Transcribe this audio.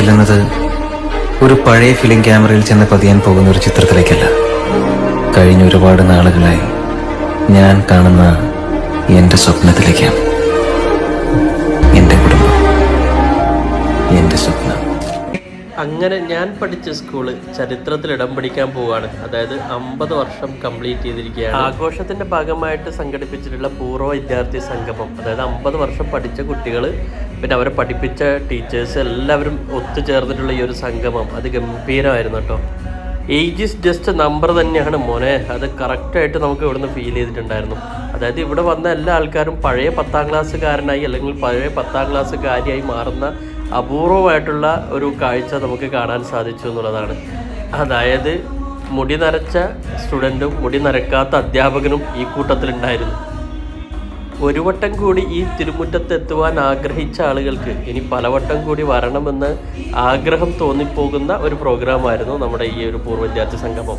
ചെല്ലുന്നത് ഒരു പഴയ ഫിലിം ക്യാമറയിൽ ചെന്ന് പതിയാൻ പോകുന്ന ഒരു ചിത്രത്തിലേക്കല്ല. കഴിഞ്ഞ ഒരുപാട് നാളുകളായി ഞാൻ കാണുന്ന എന്റെ സ്വപ്നത്തിലേക്കാണ്. എന്റെ കുടുംബം, എന്റെ സ്വപ്നം. അങ്ങനെ ഞാൻ പഠിച്ച സ്കൂള് ചരിത്രത്തിൽ ഇടം പിടിക്കാൻ പോവുകയാണ്. അതായത് 50 വർഷം കംപ്ലീറ്റ് ചെയ്തിരിക്കുകയാണ്. ആഘോഷത്തിന്റെ ഭാഗമായിട്ട് സംഘടിപ്പിച്ചിട്ടുള്ള പൂർവ്വ വിദ്യാർത്ഥി സംഗമം. അതായത് 50 വർഷം പഠിച്ച കുട്ടികൾ, പിന്നെ അവരെ പഠിപ്പിച്ച ടീച്ചേഴ്സ് എല്ലാവരും ഒത്തുചേർന്നിട്ടുള്ള ഈ ഒരു സംഗമം അത് ഗംഭീരമായിരുന്നു കേട്ടോ. ഏജ് ഈസ് ജസ്റ്റ് നമ്പർ തന്നെയാണ് മോനെ. അത് കറക്റ്റായിട്ട് നമുക്ക് ഇവിടുന്ന് ഫീൽ ചെയ്തിട്ടുണ്ടായിരുന്നു. അതായത് ഇവിടെ വന്ന എല്ലാ ആൾക്കാരും പഴയ 10ാം ക്ലാസ്സുകാരനായി അല്ലെങ്കിൽ പഴയ 10ാം ക്ലാസ്സുകാരിയായി മാറുന്ന അപൂർവമായിട്ടുള്ള ഒരു കാഴ്ച നമുക്ക് കാണാൻ സാധിച്ചു എന്നുള്ളതാണ്. അതായത് മുടി നരച്ച സ്റ്റുഡൻറ്റും മുടി നരക്കാത്ത അധ്യാപകനും ഈ കൂട്ടത്തിലുണ്ടായിരുന്നു. ഒരു വട്ടം കൂടി ഈ തിരുമുറ്റത്തെത്തുവാൻ ആഗ്രഹിച്ച ആളുകൾക്ക് ഇനി പലവട്ടം കൂടി വരണമെന്ന് ആഗ്രഹം തോന്നിപ്പോകുന്ന ഒരു പ്രോഗ്രാമായിരുന്നു നമ്മുടെ ഈ ഒരു പൂർവ്വ വിദ്യാർത്ഥി സംഗമം.